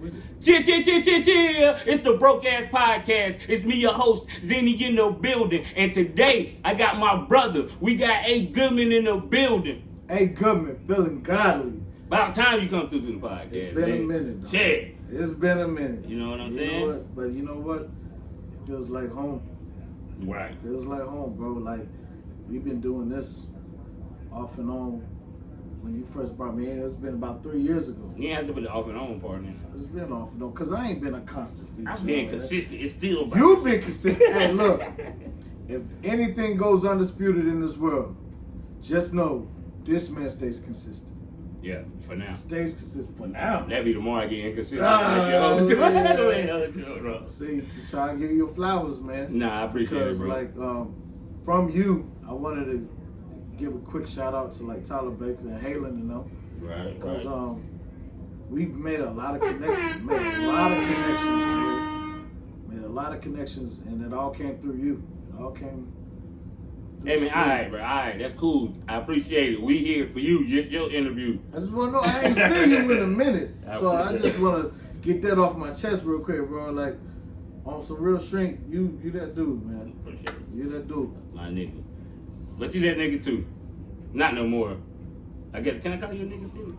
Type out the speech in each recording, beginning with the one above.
Chill. It's the Broke Ass Podcast. It's me, your host, Zenny in the building. And today, I got my brother. We got A. Goodman in the building. A. Goodman, feeling godly. About time you come through to the podcast. It's been a minute, dog. Shit. It's been a minute. You know what I'm saying? saying? But you know what? It feels like home. Right. It feels like home, bro. Like, we've been doing this off and on. When you first brought me in, it's been about 3 years ago. You ain't have to put the off and on part in. It's been off and on, because I ain't been a constant feature. I've been consistent. It's still about You've been consistent. Hey, look, if anything goes undisputed in this world, just know this man stays consistent. Yeah, for now. Stays consistent for now. That'd be the more I get inconsistent. See, you try to give you your flowers, man. Nah, I appreciate it, bro. Like, from you, I wanted to give a quick shout out to like Tyler Baker and Halen and them. Right. Because we've made a lot of connections. Made a lot of connections, and it all came through you. It all came. Hey man, alright, bro. Alright, that's cool. I appreciate it. We here for you. Just your interview. I just want to know. I ain't seen you in a minute, so I just want to get that off my chest real quick, bro. Like on some real strength, you that dude, man. Appreciate it. You that dude. My nigga. But you that nigga too. Not no more. I guess. Can I call you a nigga still?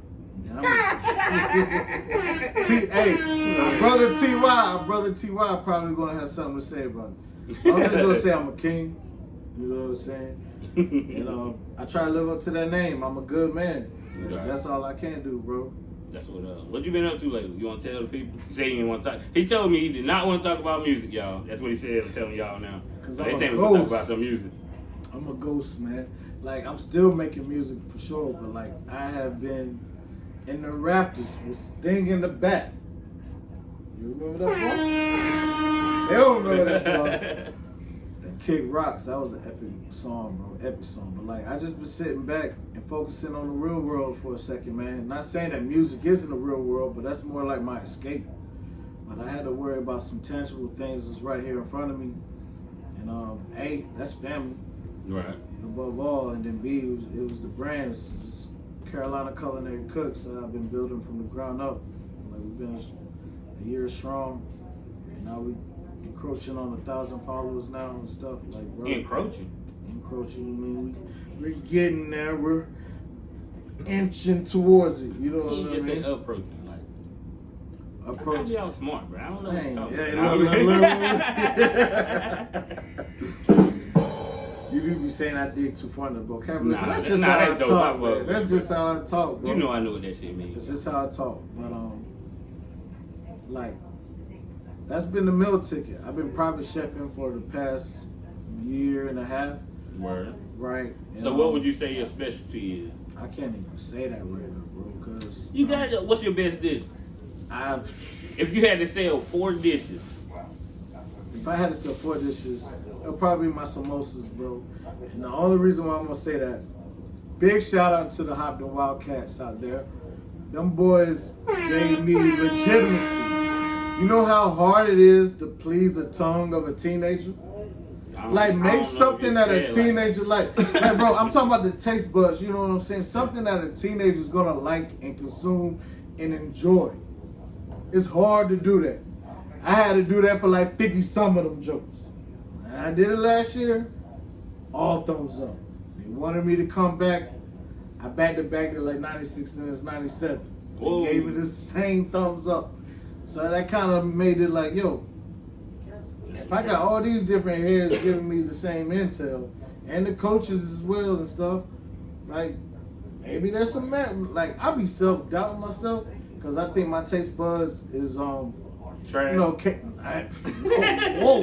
Hey, our brother T.Y. probably gonna have something to say about it. So I'm just gonna say I'm a king. You know what I'm saying? I try to live up to that name. I'm a good man. Right. That's all I can do, bro. That's what you been up to lately? You want to tell the people? You say you didn't want to talk. He told me he did not want to talk about music, y'all. That's what he said. I'm telling y'all now. Because So I'm they a think we're going to talk ghost. about some music. I'm a ghost, man. Like, I'm still making music for sure, but like, I have been in the rafters with Sting in the back. You remember that song? They don't know that song. That Kick Rocks, that was an epic song, bro. Epic song. But like, I just been sitting back and focusing on the real world for a second, man. Not saying that music isn't the real world, but that's more like my escape. But I had to worry about some tangible things that's right here in front of me. And A, that's family. Right. Above all, and then B, it was the brands. It's Carolina Culinary Cooks that I've been building from the ground up. Like, we've been a year strong, and now we encroaching on 1,000 followers now and stuff. Like, bro, Encroaching. I mean, we're getting there. We're inching towards it. You know what I mean? You just say approaching. Like, approach. y'all smart, bro. I don't know what you're talking about. You do be saying I dig too far in the vocabulary. Nah, that's just how I talk, man. That's just how I talk, bro. You know I know what that shit means. It's just how I talk. But, like, that's been the meal ticket. I've been private chefing for the past year and a half. Word. Right. And, So what would you say your specialty is? I can't even say that right now, bro, because... You got what's your best dish? If you had to sell 4 dishes. If I had to sell 4 dishes, it'll probably be my samosas, bro. And the only reason why I'm going to say that, big shout out to the Hopton Wildcats out there. Them boys gave me legitimacy. You know how hard it is to please the tongue of a teenager? Like, make something that a teenager like, bro, I'm talking about the taste buds, you know what I'm saying? Something that a teenager's going to like and consume and enjoy. It's hard to do that. I had to do that for like 50 some of them jokes. I did it last year, all thumbs up. They wanted me to come back. I backed it back to like 96 and it's 97. They gave me the same thumbs up. So that kind of made it like, yo, if I got all these different heads giving me the same intel, and the coaches as well and stuff, like, maybe there's some, like, I be self-doubting myself, because I think my taste buds is, trash. you know, whoa,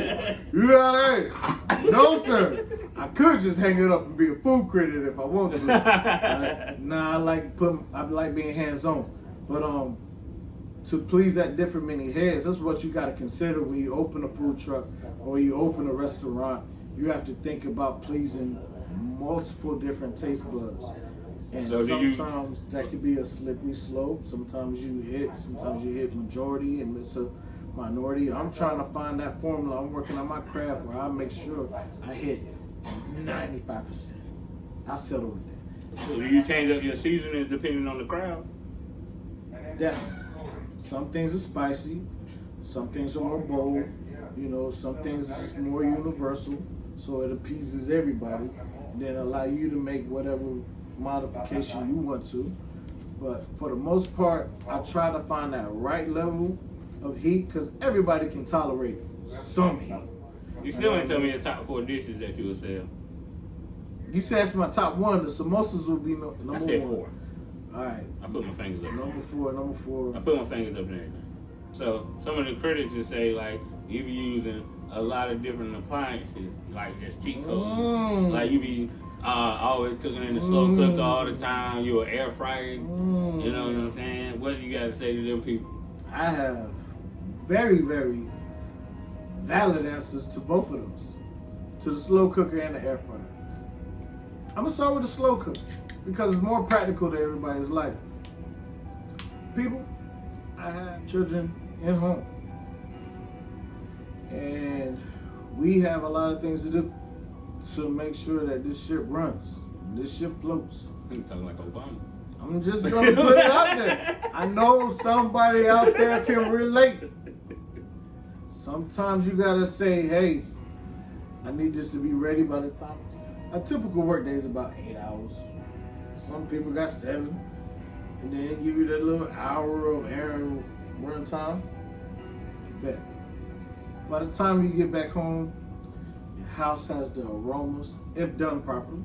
you got that? No, sir. I could just hang it up and be a food critic if I want to. Nah, I like being hands-on. But to please that different many heads, that's what you got to consider when you open a food truck or you open a restaurant. You have to think about pleasing multiple different taste buds. And so sometimes that could be a slippery slope. Sometimes you hit majority, and it's a minority. I'm trying to find that formula. I'm working on my craft where I make sure I hit 95%. I settle with that. So do you change up your seasonings depending on the crowd? Definitely. Some things are spicy, some things are more bold, you know, some things is just more universal, so it appeases everybody, and then allow you to make whatever modification you want to. But for the most part, I try to find that right level of heat, because everybody can tolerate some heat. You still ain't tell me your top 4 dishes that you would sell. You said that's my top 1. The samosas would be number 1. I said 4. All right. I put my fingers up. Number 4. I put my fingers up there. So some of the critics just say like you be using a lot of different appliances, like as cheat codes. Like you be always cooking in the slow cooker all the time. You an air fryer. You know what I'm saying? What do you got to say to them people? I have very, very valid answers to both of those. To the slow cooker and the air fryer. I'm going to start with the slow cooker because it's more practical to everybody's life. People, I have children in home. And we have a lot of things to do to make sure that this ship runs, this ship floats. You talking like Obama. I'm just going to put it out there. I know somebody out there can relate. Sometimes you got to say, hey, I need this to be ready by the time. A typical work day is about 8 hours. Some people got 7. And then they give you that little hour of errand run time. Bet. By the time you get back home, your house has the aromas, if done properly.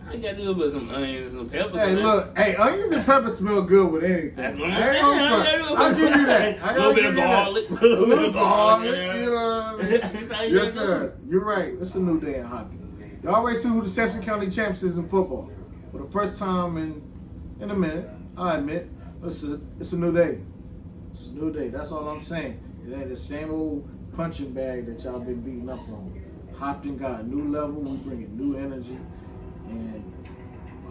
I got to do a bit of some onions and some peppers. Hey, look, onions and peppers smell good with anything. That's what I'm saying. I'll give you that. A little bit of garlic. A little bit of garlic, you know what I mean? Yes, sir. You're right. It's a new day in hockey. Y'all already see who the Sampson County champs is in football. For the first time in a minute, I admit, it's a new day. It's a new day. That's all I'm saying. It ain't the same old punching bag that y'all been beating up on. Hopton got a new level. We bringing new energy. And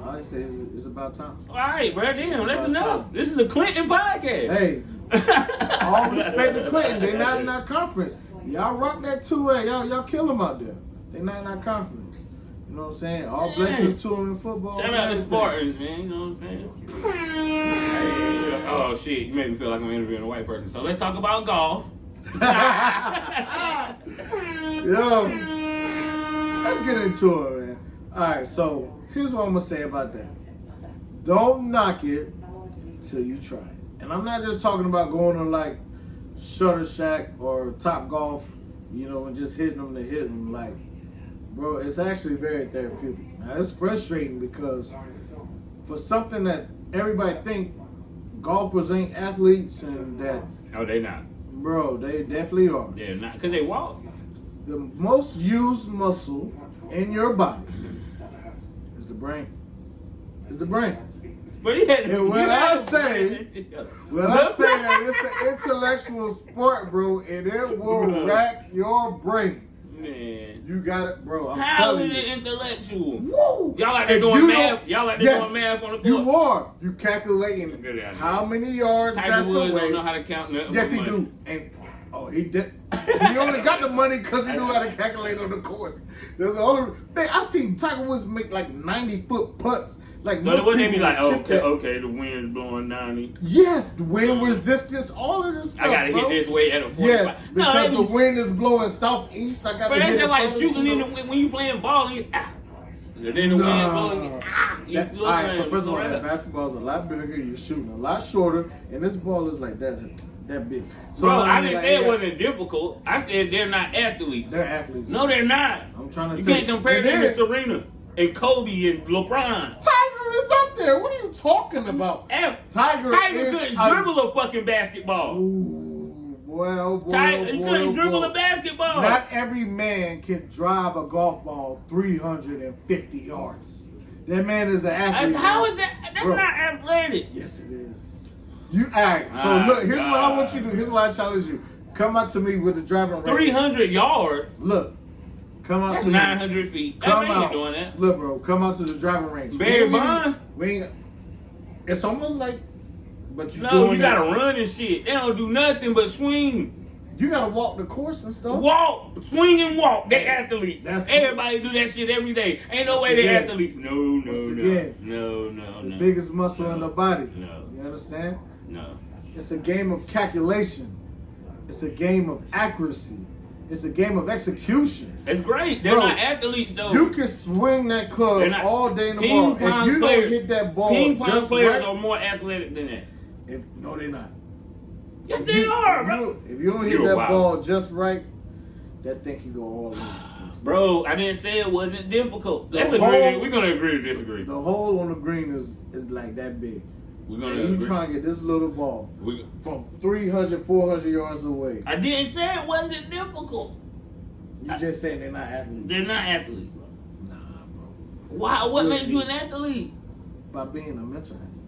all I say is it's about time. All right, bro. Damn, that's enough. This is a Clinton podcast. Hey, all respect to Clinton. They not in our conference. Y'all rock that 2A. Y'all kill them out there. They not in our conference. You know what I'm saying? All blessings to them in football. Shout out to Spartans, man. You know what I'm saying? Oh, shit. You made me feel like I'm interviewing a white person. So let's talk about golf. Yo, let's get into it, man. All right, so here's what I'm going to say about that. Don't knock it till you try it. And I'm not just talking about going to like Shutter Shack or Top Golf, you know, and just hitting them to hit them. Like, bro, it's actually very therapeutic. Now, it's frustrating because for something that everybody think golfers ain't athletes and that... Oh, they not. Bro, they definitely are. They're not, because they walk. The most used muscle in your body is the brain. It's the brain. But yeah, and when I say that it's an intellectual sport, bro, and it will rack your brain. Man. You got it, bro. I'm How telling is you. it intellectual? Woo! Y'all out there doing math? Y'all out there doing math on the court? You are. You calculating how many yards Tiger that's Woods away. don't know how to count nothing. Yes, he do. And he did. He only got the money because he knew how to calculate on the course. There's the only. Man, I seen Tiger Woods make like 90-foot putts. Like so most wouldn't they be people like, chip okay, the wind's blowing 90. Yes, the wind resistance, all of this stuff. I gotta hit this way at a 45. Yes, because the wind is blowing southeast. I gotta hit it. But that's like shooting in the when you playing ball and then the wind's blowing. All right, so first of all, that basketball is a lot bigger. You're shooting a lot shorter, and this ball is like that big. So bro, I didn't say it wasn't difficult. I said they're not athletes. They're athletes. No, they're not. I'm trying to. You can't compare them to Serena and Kobe and LeBron. Tiger is up there. What are you talking about? Tiger couldn't dribble a fucking basketball. Ooh, boy, he couldn't dribble a basketball. Not every man can drive a golf ball 350 yards. That man is an athlete. How is that? That's not athletic. Yes, it is. All right, so look, here's what I want you to do. Here's what I challenge you. Come out to me with the driving range. 300 yards? Look. Come out That's to 900 feet. Come out. Ain't doing that. Look, bro, come out to the driving range. Barry Bonds? It's almost like, but you no, you gotta run and shit. They don't do nothing but swing. You gotta walk the course and stuff. Walk, swing and walk. They athletes. Everybody do that shit every day. Ain't no way they athletes. No. The biggest muscle in the body. No. You understand? No. It's a game of calculation. It's a game of accuracy. It's a game of execution. It's great. They're not athletes, though. You can swing that club all day in the ball. If you don't hit that ball ping pong just players right, are more athletic than that. No, they're not. Yes, they are, bro. If you don't hit that ball just right, that thing can go all in. Bro, I didn't say it wasn't difficult. Let's agree. We're going to agree to disagree. The hole on the green is like that big. We're going to agree. You trying to get this little ball from 300, 400 yards away. I didn't say it wasn't difficult. You just saying they're not athletes. They're not athletes. Nah, bro. Why? What makes you an athlete? By being a mental athlete.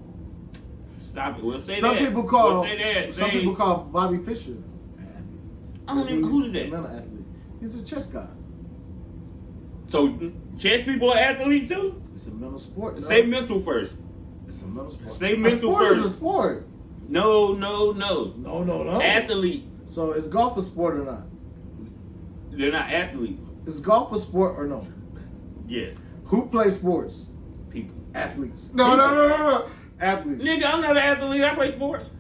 Stop it. We'll say some that. People call, we'll say that. Some people call Bobby Fischer an athlete. I don't even know who did that. He's a mental athlete. He's a chess guy. So chess people are athletes too? It's a mental sport. Say mental first. It's a mental sport. Say mental sport first. Is a sport. No. No. Athlete. So is golf a sport or not? They're not athletes. Is golf a sport or no? Yes. Who plays sports? People. Athletes. No. Athletes. Nigga, I'm not an athlete. I play sports.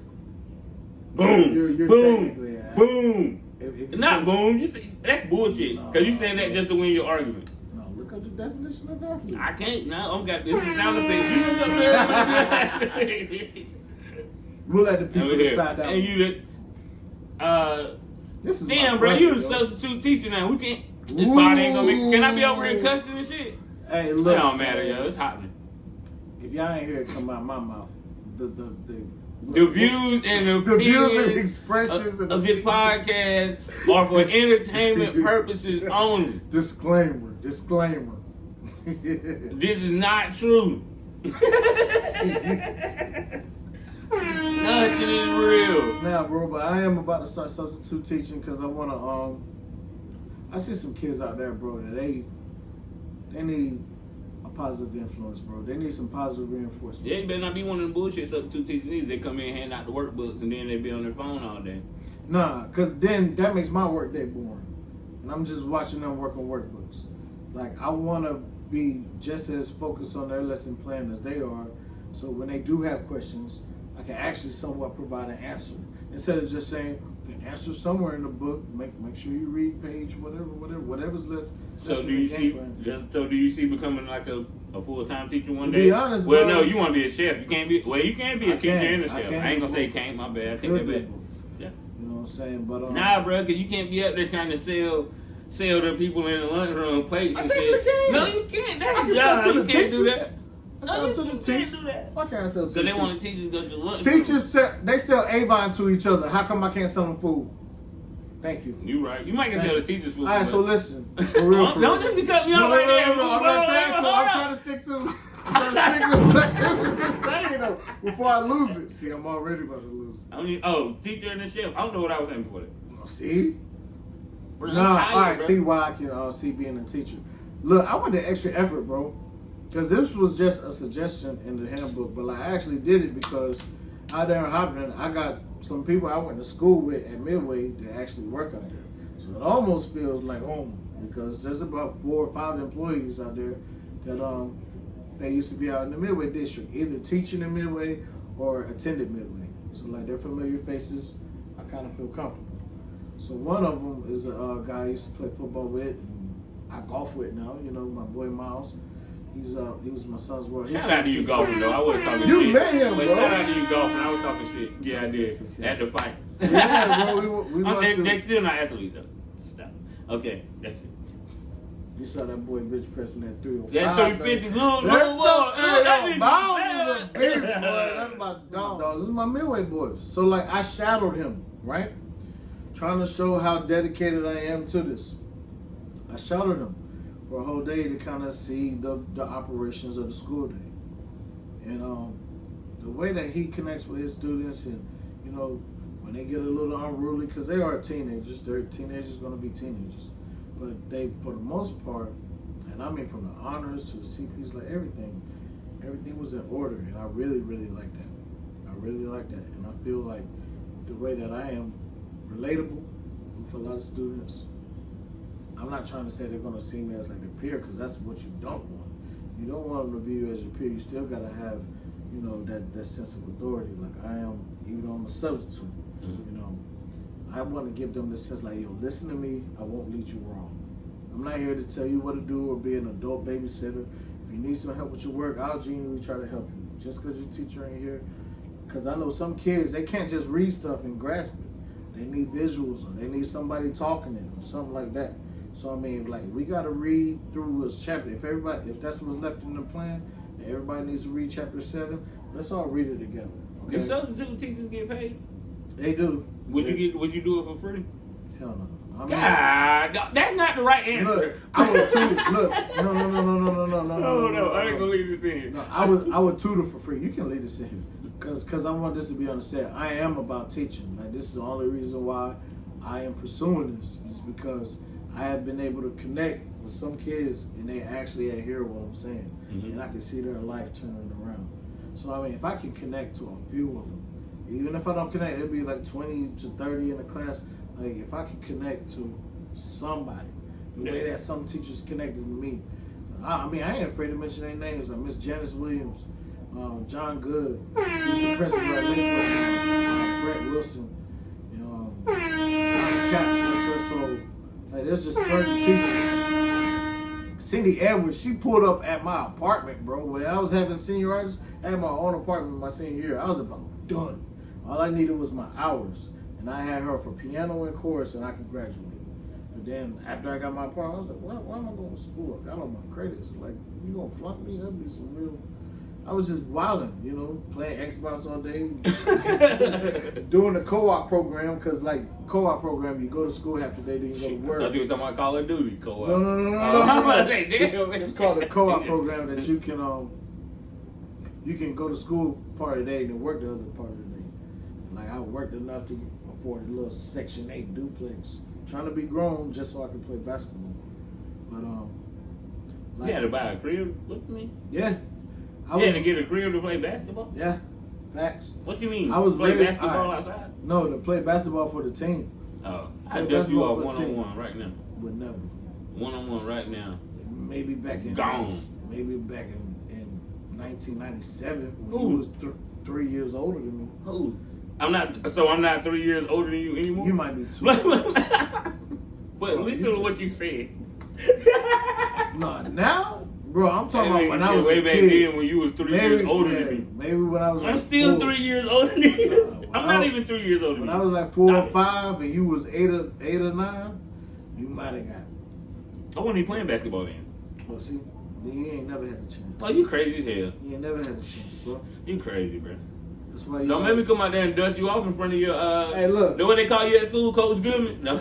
Boom. You're boom. Boom. Not boom. That's bullshit. Because you saying that just to win your argument. No, look up the definition of athlete. I can't. No, I'm got this sound effect. You know what I'm We'll let the people decide that. And you this is damn, bro, you the substitute teacher now. We can't. This pod ain't gonna make. Can I be over here cussing and shit? Hey, look. It don't matter, yo. It's happening. If y'all ain't hear it come out my mouth, the views and the views and expressions of this podcast are for entertainment purposes only. Disclaimer. This is not true. Nothing is real. Nah, bro, but I am about to start substitute teaching because I want to. I see some kids out there, bro, that they need a positive influence, bro. They need some positive reinforcement. Yeah, you better not be one of them bullshit substitute teachers either. They come in and hand out the workbooks and then they be on their phone all day. Nah, because then that makes my work day boring. And I'm just watching them work on workbooks. Like, I want to be just as focused on their lesson plan as they are. So when they do have questions, I can actually somewhat provide an answer. Instead of just saying, the answer somewhere in the book, make sure you read page, whatever's left. So do you see becoming like a full-time teacher one day? To be honest, well, bro, no, you want to be a chef. You can't be a teacher and a chef. I ain't gonna say can't. My bad. I take that back. Yeah. You know what I'm saying? But nah, bro, because you can't be up there trying to sell the people in the lunchroom plates and shit. You can. No, you can't. That's a job. You can't do that. No, you can't do that. Why can't I sell to the teachers? Because they want the teachers to go to lunch. Teachers sell Avon to each other. How come I can't sell them food? Thank you. You right. You might can sell the teachers food. All right, so listen. For real. Don't just be cutting me off right there. I'm trying to stick to what you were just saying, though, before I lose it. See, I'm already about to lose it. Teacher and the chef. I don't know what I was saying before that. See? Bro, all right, bro. See why I can see being a teacher. Look, I went the extra effort, bro. Because this was just a suggestion in the handbook, but I actually did it because out there in Hopkins, I got some people I went to school with at Midway that actually work out there. So it almost feels like home because there's about 4 or 5 employees out there that they used to be out in the Midway district, either teaching in Midway or attended Midway. So like they're familiar faces. I kind of feel comfortable. So one of them is a guy I used to play football with, and I golf with now. You know, my boy Miles. He was my son's world. Shout out to you golfing though. I wasn't talking shit. You met him, bro. Shout out to you golfing. I was talking shit. Yeah, I did. At the fight. Yeah, bro. They still not athletes though. Stop. Okay, that's it. You saw that boy bitch pressing that 305. That 350 little boy. Miles is a beast, boy. That's my dog. This is my Midway boys. So like I shadowed him, right? Trying to show how dedicated I am to this. I shadowed him for a whole day to kind of see the operations of the school day. And the way that he connects with his students and, you know, when they get a little unruly, because they are teenagers, they're teenagers going to be teenagers. But they, for the most part, and I mean from the honors to the CPs, like everything was in order. And I really, really like that. I really like that. And I feel like the way that I am relatable with a lot of students, I'm not trying to say they're going to see me as like a peer, because that's what you don't want. You don't want them to view you as your peer. You still got to have, you know, that sense of authority. Like I am even though I'm a substitute. You know, I want to give them the sense like, yo, listen to me. I won't lead you wrong. I'm not here to tell you what to do or be an adult babysitter. If you need some help with your work, I'll genuinely try to help you. Just because your teacher ain't here. Because I know some kids, they can't just read stuff and grasp it. They need visuals, or they need somebody talking it, or something like that. So I mean, like, we gotta read through a chapter. If that's what's left in the plan, and everybody needs to read chapter 7, let's all read it together. Okay? Do substitute teachers get paid? They do. Would you do it for free? Hell no. I mean, God, that's not the right answer. Look, I would tutor. Look, no. No, I ain't gonna leave this in. No, I would tutor for free. You can leave this in here, cause I want this to be understood. I am about teaching. Like, this is the only reason why I am pursuing this, is because I have been able to connect with some kids and they actually adhere to what I'm saying, and I can see their life turning around. So I mean, if I can connect to a few of them, even if I don't connect, it'd be like 20 to 30 in the class. Like, if I can connect to somebody, the way that some teachers connected to me, I mean, I ain't afraid to mention their names, like Miss Janice Williams, John Good, he's the principal at Lakewood, Brett Wilson, you know, so like, there's just certain teachers. Cindy Edwards, she pulled up at my apartment, bro. When I was having senioritis, I had my own apartment my senior year. I was about done. All I needed was my hours. And I had her for piano and chorus, and I could graduate. But then after I got my part, I was like, why am I going to school? I got all my credits. Like, you going to flunk me? That'd be some real... I was just wilding, you know, playing Xbox all day, doing the co-op program, because, like, co-op program, you go to school half the day, then you go to work. I thought you were talking about Call of Duty co-op. No. It's called the co-op program that you can go to school part of the day and then work the other part of the day. Like, I worked enough to afford a little Section 8 duplex. Trying to be grown just so I can play basketball. But, like, you had to buy a crib with me? Yeah. You had to get a crib to play basketball? Yeah. Facts. What you mean? I was play basketball outside? No, to play basketball for the team. Oh, I dust you off one-on-one right now. Would never. One-on-one right now. Maybe back in... Gone. Maybe back in 1997 when he was 3 years older than me. Who? I'm not 3 years older than you anymore? You might be 2. But listen to what you said. No, now? Bro, I'm talking about when I was way a back kid. Then when you was 3 years older than me. Maybe when I was like I'm still 4. 3 years older than you. I'm not even 3 years older than you. When I was like 4 or 5 and you was 8 or 9, you might have got it. I wasn't even playing basketball then. Well, see, then you ain't never had the chance. Oh, you crazy as hell. You ain't never had the chance, bro. You crazy, bro. That's why you Don't make me come out there and dust you off in front of your, hey, look. The way they call you at school, Coach Goodman? No.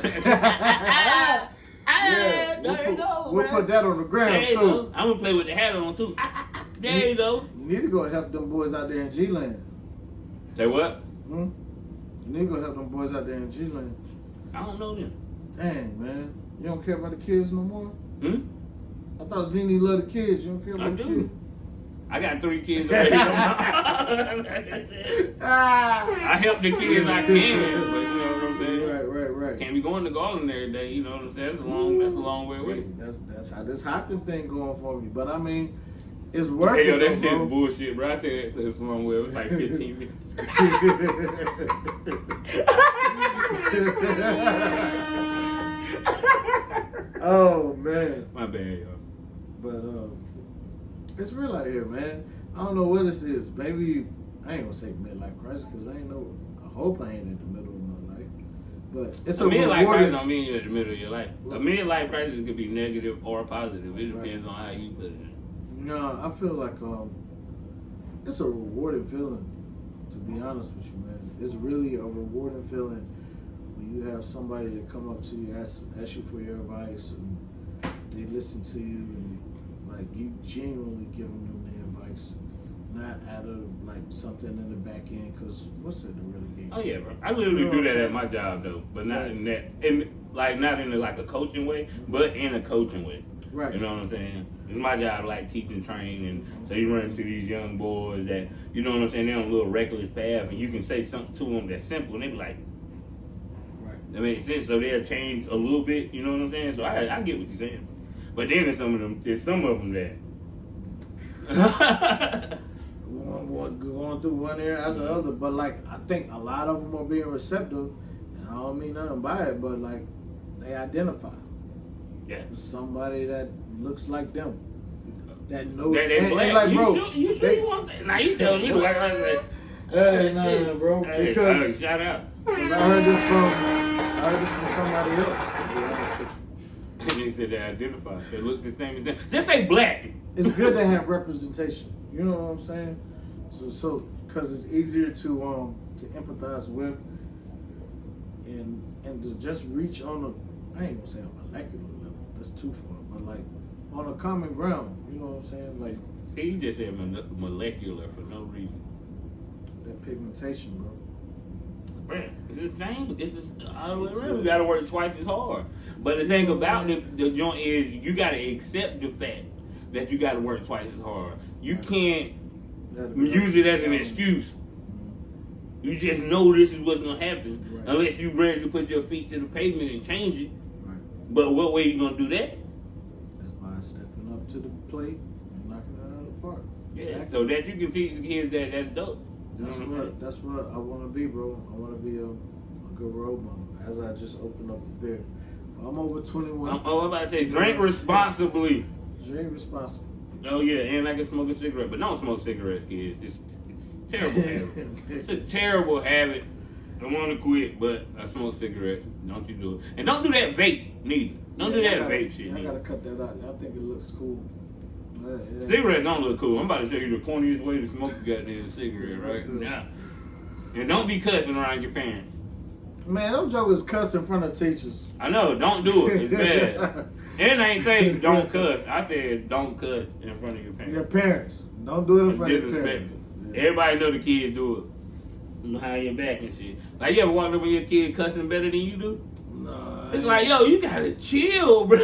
Yeah, there you go, we'll put that on the ground, there you too. go. I'm going to play with the hat on, too. There you go. You need to go help them boys out there in G-Land. Say what? You need to go help them boys out there in G-Land. I don't know them. Dang, man. You don't care about the kids no more? I thought Zini loved the kids. You don't care about the kids? I got 3 kids already. I help the kids I can, but you know what I'm saying? Right. Can't be going to Garland every day, you know what I'm saying? That's a long way away. That's how this hopping thing going for me. But I mean, it's working. Hey, yo, that shit's bullshit, bro. I said that's a long way. It was like 15 minutes. Oh man. My bad, y'all. But it's real out here, man. I don't know what this is. Maybe I ain't gonna say midlife crisis because I ain't know. I hope I ain't in the middle of my life. But it's a midlife crisis don't mean you're in the middle of your life. A midlife crisis could be negative or positive. It depends on how you put it. No, I feel like it's a rewarding feeling. To be honest with you, man, it's really a rewarding feeling when you have somebody that come up to you, ask you for your advice, and they listen to you, and like you genuinely giving them the advice, not out of like something in the back end. Because what's that to really gain? Oh yeah, bro. I literally do that at my job though, but not in that, not in like a coaching way, but in a coaching way. Right. You know what I'm saying? It's my job, like teaching, training. So you run into these young boys that, you know what I'm saying, they're on a little reckless path, and you can say something to them that's simple, and they be like, right. That makes sense. So they'll change a little bit. You know what I'm saying? So I get what you're saying. But then there's some of them that. One going through one ear after the other. But like, I think a lot of them are being receptive, and I don't mean nothing by it, but like, they identify. Yeah. Somebody that looks like them. That knows. That they black. Like, bro, you sure you want that? Now you telling me like I said. Hey, nah, bro. Hey, Because shout out. I heard this from somebody else. To be honest with you. And they said they identify. They look the same as them. Just say black. It's good to have representation. You know what I'm saying? So, because it's easier to empathize with, and to just reach on a, I ain't gonna say a molecular level. That's too far, but like on a common ground. You know what I'm saying? Like, See, you just said molecular for no reason. that pigmentation, bro. Bruh, it's the same. It's just all the way around. You gotta work twice as hard. But the thing about the joint is you gotta accept the fact that you gotta work twice as hard. You can't use it as an excuse. You just know this is what's gonna happen unless you ready to put your feet to the pavement and change it. Right. But what way you gonna do that? That's by stepping up to the plate and knocking it out of the park. Yeah, Exactly. so that you can teach the kids that's dope. You know what I'm saying? That's what I want to be, bro. I want to be a good role model. As I just opened up a beer, I'm over 21. I'm about to say drink responsibly. Drink responsibly. Oh yeah, and I can smoke a cigarette, but don't smoke cigarettes, kids. It's terrible habit. It's a terrible habit. I want to quit, but I smoke cigarettes. Don't you do it, and don't do that vape neither. Don't do that vape shit. I Neither. gotta cut that out. I think it looks cool. Yeah. Cigarettes don't look cool. I'm about to show you the corniest way to smoke a goddamn cigarette right now. And don't be cussing around your parents. Man, them jokers cuss in front of teachers. I know, don't do it. It's bad. And I ain't saying don't cuss. I said don't cuss in front of your parents. Your parents. Don't do it in It's front of your parents. disrespectful. Everybody know the kids do it. Behind your back and shit. Like, you ever walk up with your kid cussing better than you do? No. It's like, yo, you gotta chill, bro.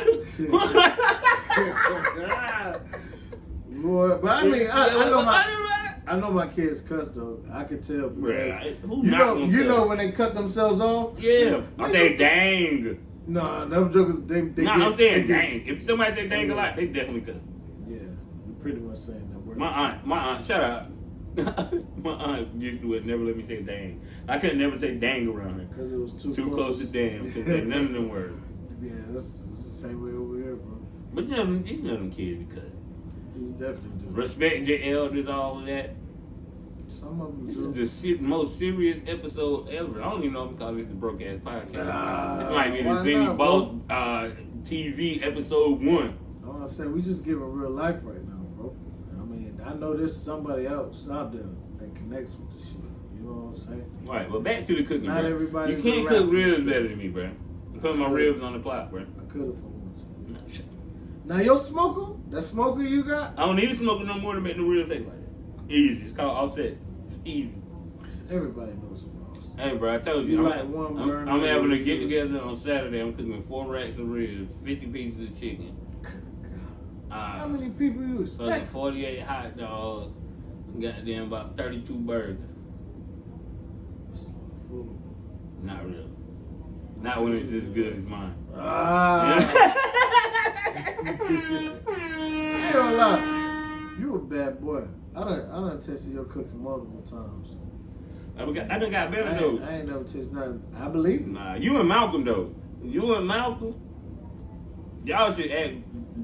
Boy, but I mean, I know my kids cuss though. I can tell because Bruh, you know when they cut themselves off. Yeah, I say dang. Nah, them jokers they I'm saying dang. If somebody say dang a lot, they definitely cuss. Yeah, you're pretty much saying that word. My aunt, shout out. My aunt used to never let me say dang. I couldn't never say dang around her. Because it was too close to damn. Couldn't say none of them words. Yeah, that's the same way over here, bro. But you know them kids because You definitely do. respect your elders, all of that. Some of them This do. is the most serious episode ever. I don't even know if I'm calling this the Broke Ass Podcast. This might be the why Zenny not, Boss bro? TV episode 1. I want to say we just giving real life right now, bro. I mean, I know there's somebody else out there that connects with the shit. You know what I'm saying? Right, but back to the cooking. Not bro. everybody's You can't a cook rapper, ribs still. better than me, bro. I'm putting my ribs on the clock, bro. I could have for once. Now your smoker, that smoker you got, I don't need to smoke no more to make the ribs taste like that. Easy. It's called offset. It's easy. everybody knows what else. Hey, bro, I told you. You I'm, like one I'm, burner I'm having a rib. get together on Saturday. I'm cooking 4 racks of ribs, 50 pieces of chicken. How many people you Fucking expect? 48 hot dogs. Goddamn about 32 burgers. Not real. Not when it's as good as mine. I ain't gonna lie. You a bad boy. I done tasted your cooking multiple times. I done got better though. I ain't never tasted nothing. I believe it. Nah, you and Malcolm though. You and Malcolm, y'all should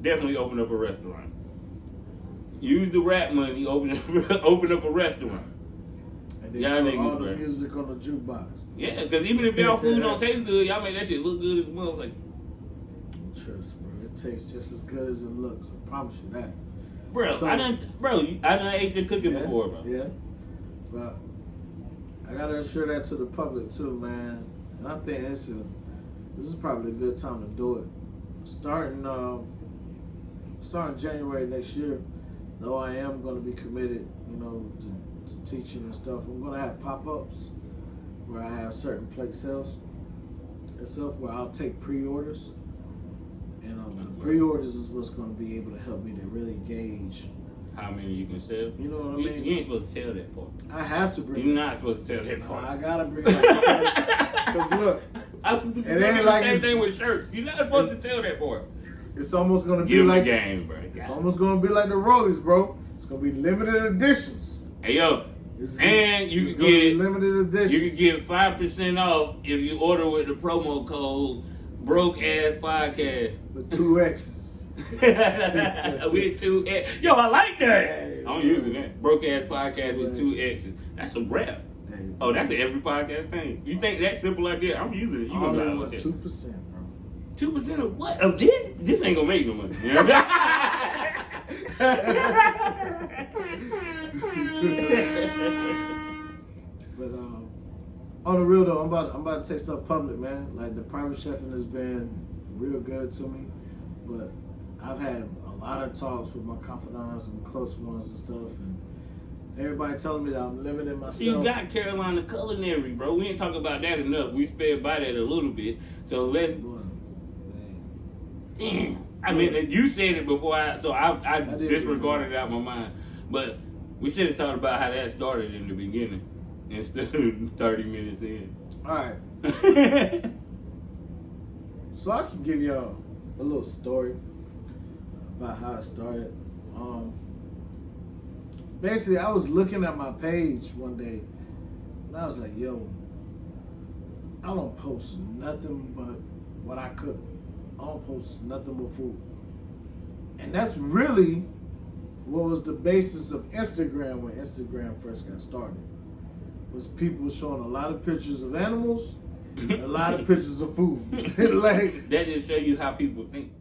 definitely open up a restaurant. Use the rap money, open up a restaurant. And then Y'all put niggas, all the bro. music on the jukebox. Yeah, because even if y'all food don't taste good, y'all make that shit look good as well. Like, Trust, bro. It tastes just as good as it looks. I promise you that. bro, So- I done ate your cooking before, bro. Yeah. But I gotta assure that to the public too, man. And I think this is probably a good time to do it. Starting January next year, though I am gonna be committed, to teaching and stuff. I'm gonna have pop-ups where I have certain plate sales and stuff where I'll take pre-orders. And the pre-orders is what's gonna be able to help me to really gauge. How many you can sell? You know what I mean? You ain't supposed to tell that part. I have to bring. You're not supposed to tell that No, part. I gotta bring it up because look, It ain't like same it's- thing with shirts. You're not supposed to tell that part. it's almost gonna be Give them like the game, bro. it's almost gonna be like the Rollies, bro. It's gonna be limited editions. Hey yo, It's and you it's can gonna be get limited edition. you can get 5% off if you order with the promo code Broke Ass Podcast. With 2 X's. With 2 X. Yo, I like that. Hey, I'm bro. using that. Broke Ass Podcast with 2 X's. X's. That's a rap. Hey, Oh, that's an every podcast thing. You think that simple like that? I'm using it. You gonna only lie what, with 2%, bro. 2% of what? Of this? This ain't gonna make no money. You know? But on the real though, I'm about to take stuff public, man. Like the private chefing has been real good to me, but I've had a lot of talks with my confidants and close ones and stuff, and everybody telling me that I'm limiting myself. You got Carolina Culinary, bro. We ain't talking about that enough. We sped by that a little bit. So let's. Boy, man. Damn. I mean, you said it before, I did, disregarded it out of my mind. But we should have talked about how that started in the beginning instead of 30 minutes in. All right. So I can give y'all a little story about how it started. Basically, I was looking at my page one day, and I was like, yo, I don't post nothing but what I cook. I don't post nothing but food. And that's really what was the basis of Instagram when Instagram first got started. Was people showing a lot of pictures of animals and a lot of pictures of food. Like, that just show you how people think.